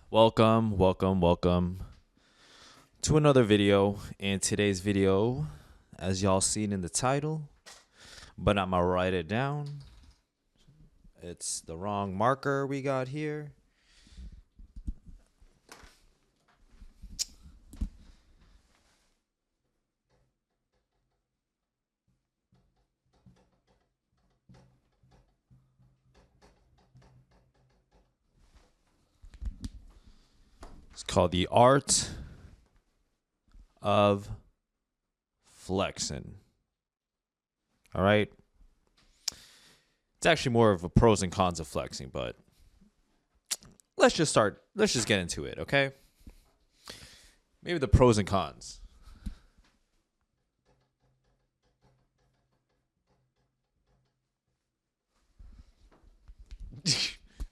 Welcome to another video. And today's video, as y'all seen in the title, but I'm gonna write it down. It's the wrong marker we got here. It's called The Art of Flexing. All right. It's actually more of a pros and cons of flexing, but let's just get into it, okay? Maybe the pros and cons.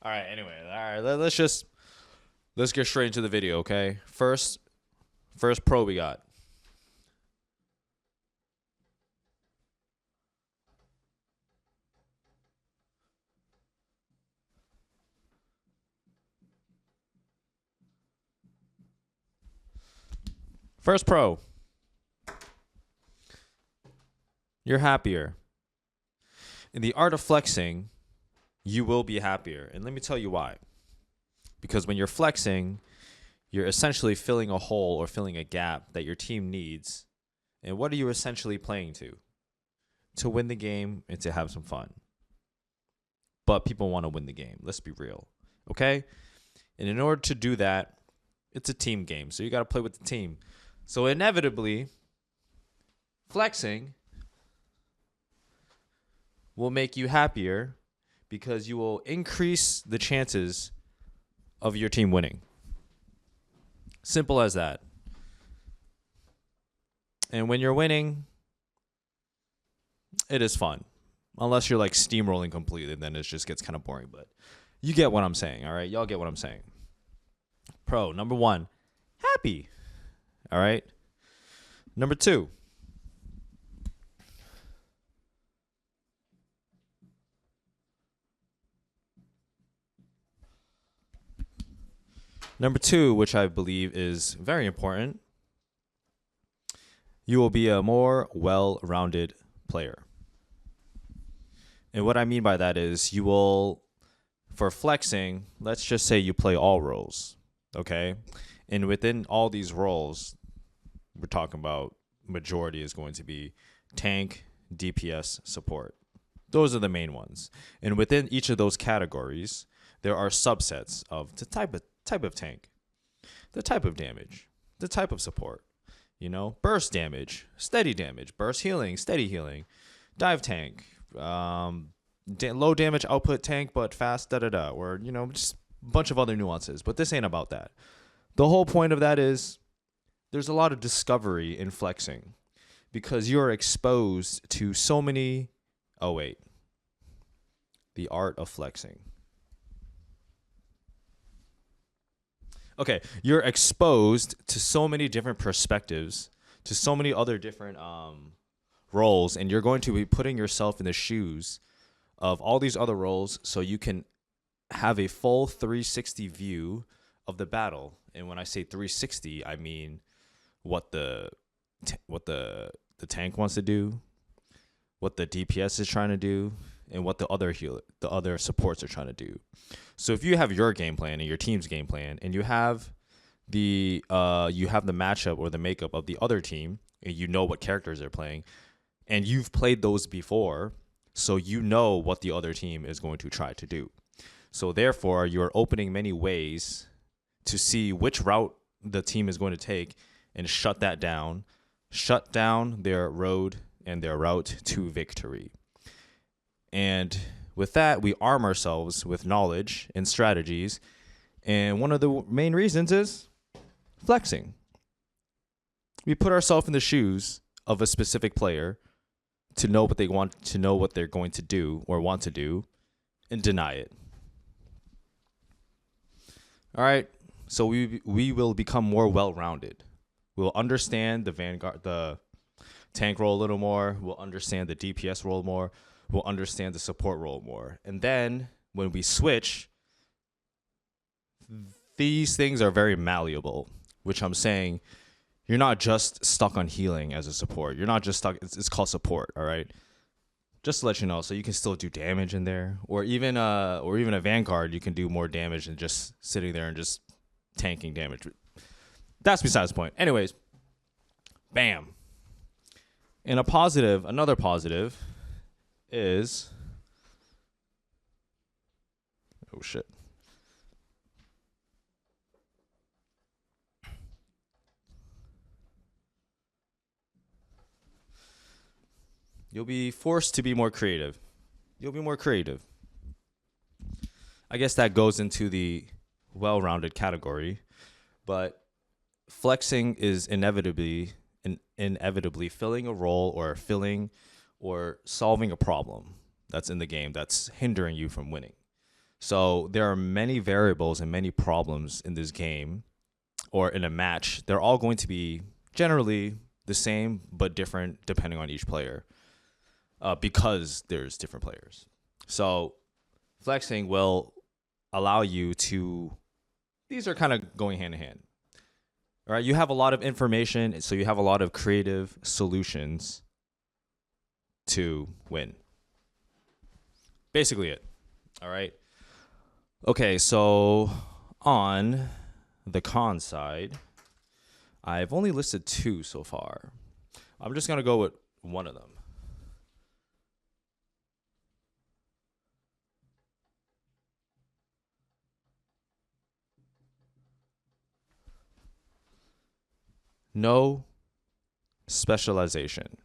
All right, anyway. All right, let's get straight into the video, okay? First pro we got. First pro. You're happier. In the art of flexing, you will be happier. And let me tell you why. Because when you're flexing, you're essentially filling a hole or filling a gap that your team needs. And what are you essentially playing to? To win the game and to have some fun. But people want to win the game. Let's be real. Okay? And in order to do that, it's a team game. So you got to play with the team. So inevitably, flexing will make you happier because you will increase the chances of your team winning. Simple as that. And when you're winning, it is fun. Unless you're like steamrolling completely, then it just gets kind of boring. But you get what I'm saying, all right? Y'all get what I'm saying. Pro, number one, happy. All right? Number two, which I believe is very important, you will be a more well-rounded player. And what I mean by that is you will, for flexing, let's just say you play all roles, okay? And within all these roles, we're talking about majority is going to be tank, DPS, support. Those are the main ones. And within each of those categories, there are subsets of the type of tank, the type of damage, the type of support. You know, burst damage, steady damage, burst healing, steady healing, dive tank, low damage output tank, but fast, or, you know, just a bunch of other nuances. But this ain't about that. The whole point of that is there's a lot of discovery in flexing because you're exposed to so many. Oh, wait. The art of flexing. Okay, you're exposed to so many different perspectives, to so many other different roles, and you're going to be putting yourself in the shoes of all these other roles so you can have a full 360 view of the battle. And when I say 360, I mean what the tank wants to do, what the DPS is trying to do, and what the other supports are trying to do. So if you have your game plan and your team's game plan, and you have the matchup or the makeup of the other team, and you know what characters they're playing, and you've played those before, so you know what the other team is going to try to do. So therefore, you're opening many ways to see which route the team is going to take and shut down their road and their route to victory. And with that, we arm ourselves with knowledge and strategies. And one of the main reasons is flexing. We put ourselves in the shoes of a specific player to know what they want, to know what they're going to do or want to do, and deny it. All right. So we will become more well-rounded. We'll understand the tank role a little more. We'll understand the DPS role more. We'll understand the support role more. And then when we switch, these things are very malleable, which I'm saying you're not just stuck on healing as a support. You're not just stuck. It's called support. All right. Just to let you know, so you can still do damage in there, or even a Vanguard, you can do more damage than just sitting there and just tanking damage. That's besides the point. Anyways, bam. And another positive is, oh shit. You'll be forced to be more creative. You'll be more creative. I guess that goes into the well-rounded category, but flexing is inevitably filling a role or solving a problem that's in the game that's hindering you from winning. So there are many variables and many problems in this game or in a match. They're all going to be generally the same but different depending on each player. Because there's different players. So flexing will allow you to, these are kind of going hand in hand. All right, you have a lot of information, so you have a lot of creative solutions to win. Basically it. All right. Okay, so on the con side, I've only listed 2 so far. I'm just going to go with one of them. No specialization.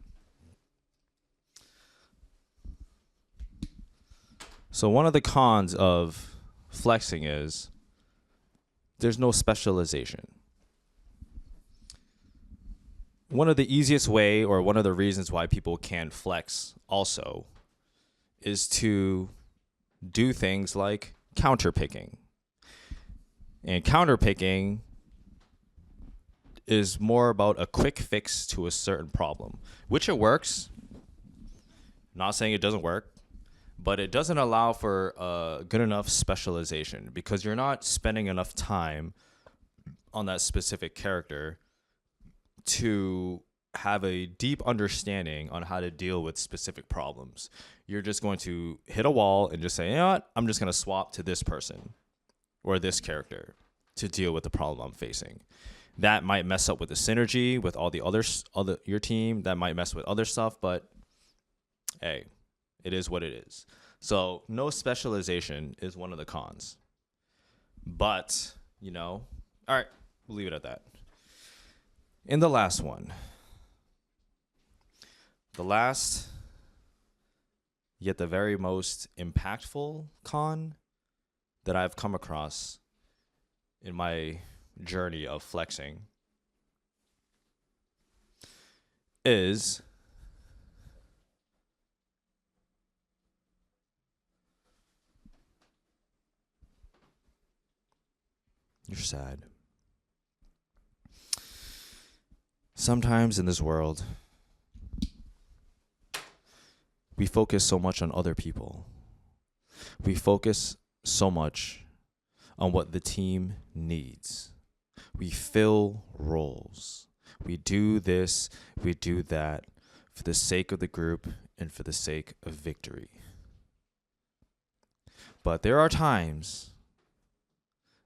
So one of the cons of flexing is there's no specialization. One of the easiest way, or one of the reasons why people can flex also, is to do things like counterpicking. And counterpicking is more about a quick fix to a certain problem, which it works. Not saying it doesn't work, but it doesn't allow for a good enough specialization because you're not spending enough time on that specific character to have a deep understanding on how to deal with specific problems. You're just going to hit a wall and just say, you know what, I'm just going to swap to this person or this character to deal with the problem I'm facing. That might mess up with the synergy with all the other your team. That might mess with other stuff, but hey, it is what it is. So no specialization is one of the cons. But, all right, we'll leave it at that. In the last one, the last, yet the very most impactful con that I've come across in my journey of flexing is you're sad. Sometimes in this world, we focus so much on other people. We focus so much on what the team needs. We fill roles. We do this, we do that for the sake of the group and for the sake of victory. But there are times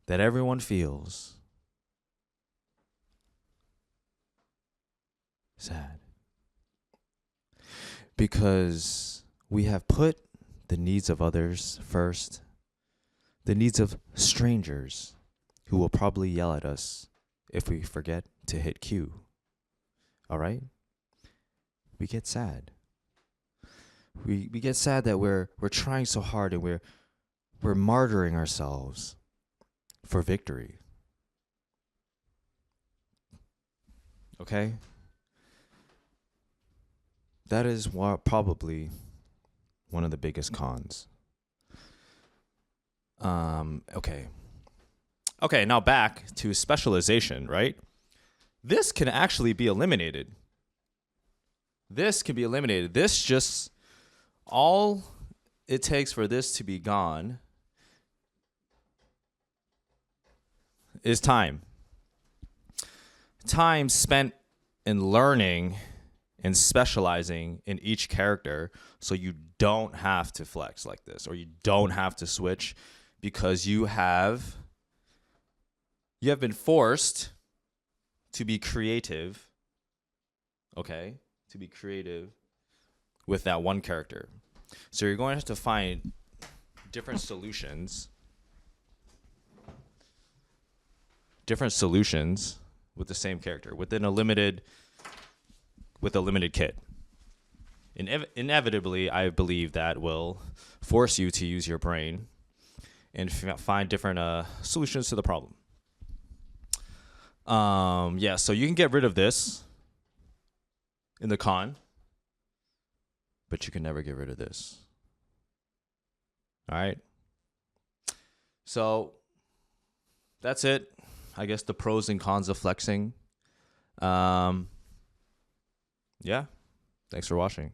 that everyone feels sad because we have put the needs of others first, the needs of strangers who will probably yell at us if we forget to hit Q. All right? We get sad. We get sad that we're trying so hard and we're martyring ourselves for victory. Okay? That is probably one of the biggest cons. Okay. Okay, now back to specialization, right? This can actually be eliminated. This can be eliminated. This just, all it takes for this to be gone is time. Time spent in learning and specializing in each character so you don't have to flex like this, or you don't have to switch, because you have been forced to be creative, okay? To be creative with that one character. So you're going to have to find different solutions with the same character with a limited kit. Inevitably, I believe that will force you to use your brain and find different solutions to the problem. So you can get rid of this in the con, but you can never get rid of this. All right. So that's it. I guess the pros and cons of flexing. Yeah. Thanks for watching.